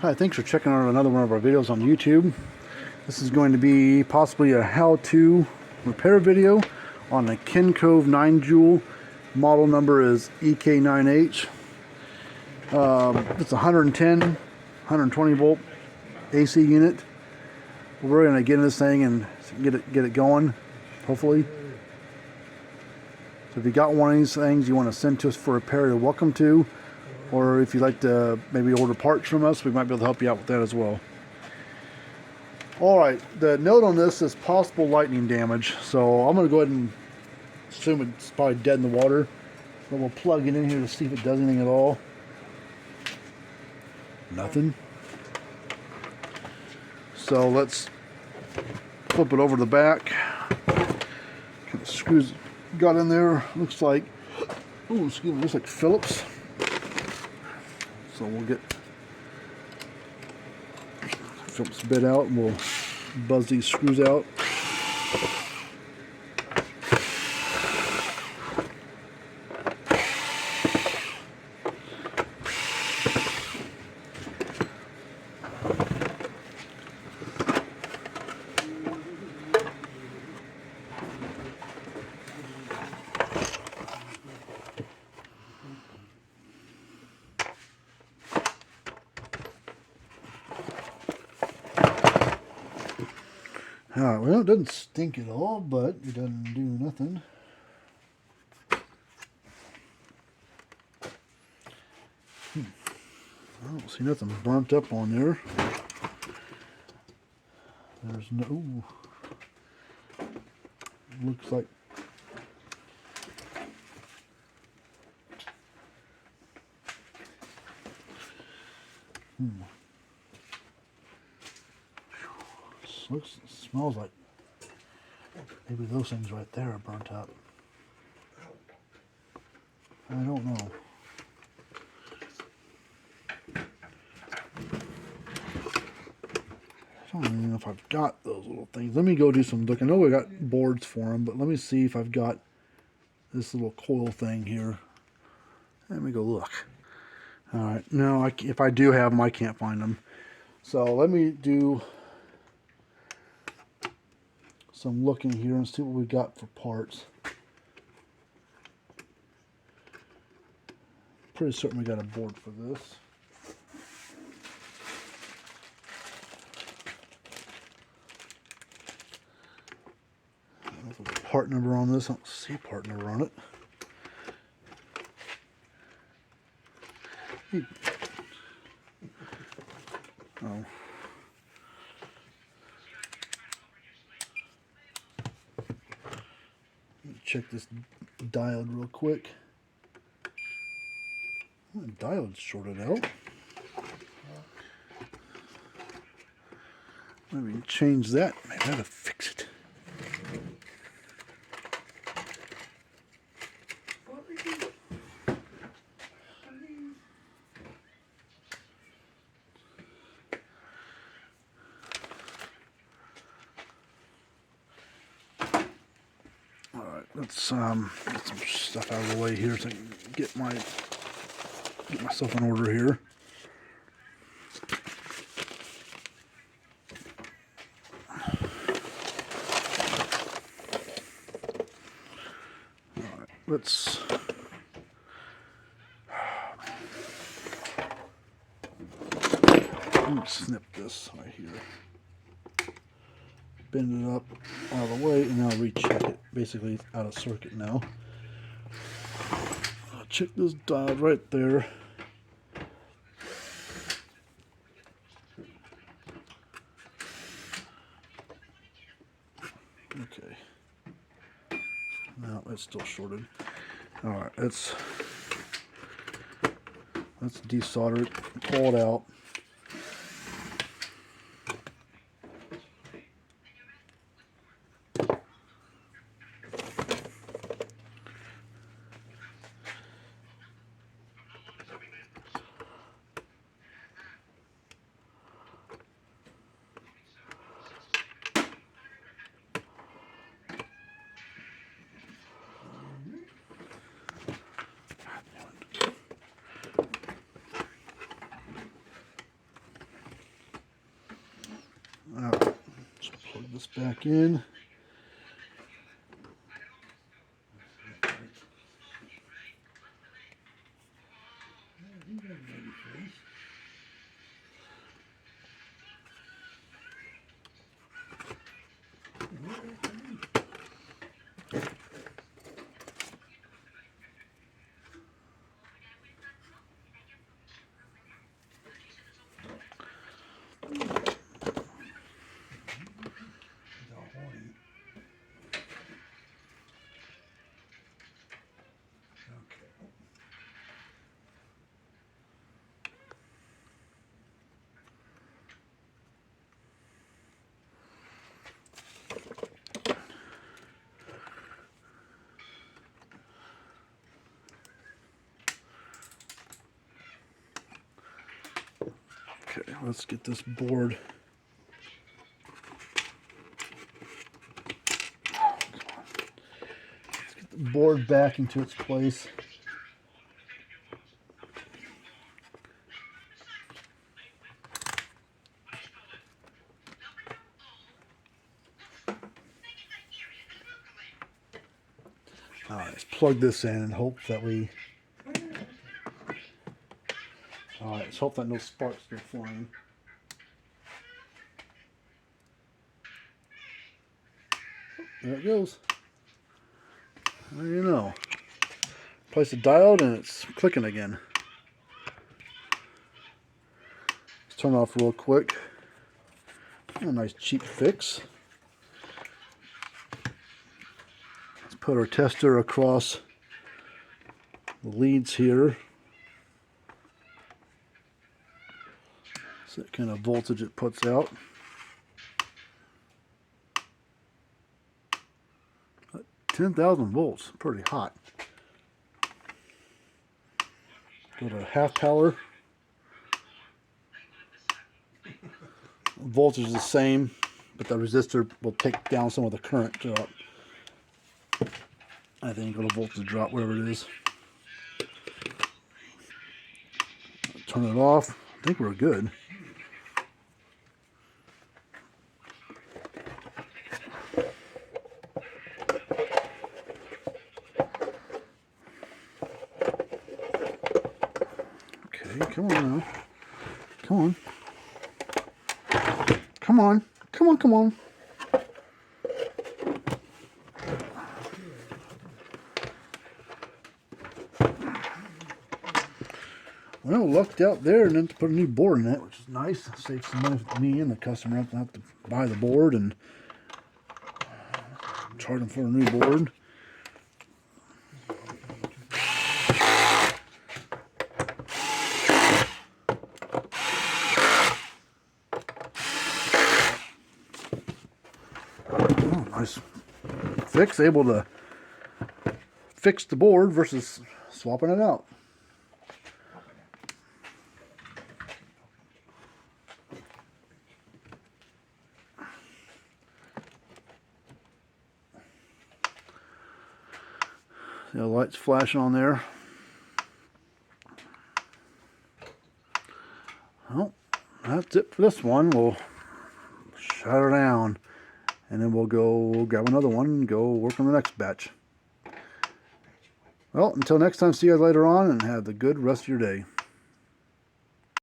Hi, thanks for checking out another one of our videos on YouTube. This is going to be possibly a how-to repair video on a Kencove 9 joule. Model number is EK9H. It's a 110, 120 volt AC unit. We're going to get in this thing and get it going, hopefully. So if you got one of these things you want to send to us for repair, you're welcome to. Or if you'd like to maybe order parts from us, we might be able to help you out with that as well. Alright, the note on this is possible lightning damage. So I'm going to go ahead and assume it's probably dead in the water. But we'll plug it in here to see if it does anything at all. Nothing. So let's flip it over to the back. Kind of screws got in there. Looks like, oh, excuse me, looks like Phillips. So we'll get Phillips bit out and we'll buzz these screws out. Alright, well, it doesn't stink at all, but it doesn't do nothing. I don't see nothing burnt up on there. There's no... Ooh. Looks like... Smells like maybe those things right there are burnt up. I don't know. I don't even know if I've got those little things. Let me go do some looking. I know we got boards for them, but let me see if I've got this little coil thing here. Let me go look. Alright, no, if I do have them, I can't find them. So let me do some looking here and see what we got for parts. Pretty certain we got a board for this. I don't know if there's a part number on this. I don't see a part number on it. Oh. Check this diode real quick. The diode's shorted out. Maybe change that. Maybe that'll fix it. Let's get some stuff out of the way here so I can get myself in order here. All right, let's snip this right here. Bend it up out of the way, and now recheck it. Basically, it's out of circuit now. I'll check this diode right there. Okay. No, it's still shorted. All right, let's desolder it, pull it out. this back in. Okay, let's get this board. Let's get the board back into its place. Alright, let's plug this in and hope that we... Alright, let's hope that no sparks get flying. There it goes. There you know. Place the diode and it's clicking again. Let's turn it off real quick. A nice cheap fix. Let's put our tester across the leads here. See what kind of voltage it puts out. 10,000 volts, pretty hot. Go to half power. Voltage is the same, but the resistor will take down some of the current drop. I think it'll voltage drop, whatever it is. Turn it off. I think we're good. Come on now. Come on. Come on. Come on, come on. Well, lucked out there and then to put a new board in it, which is nice. Saves some money for me and the customer. I don't have to buy the board and charge them for a new board. Nice fix, able to fix the board versus swapping it out. The light's flashing on there. Well, that's it for this one. We'll shut her down. And then we'll go grab another one and go work on the next batch. Well, until next time, see you guys later on and have a good rest of your day.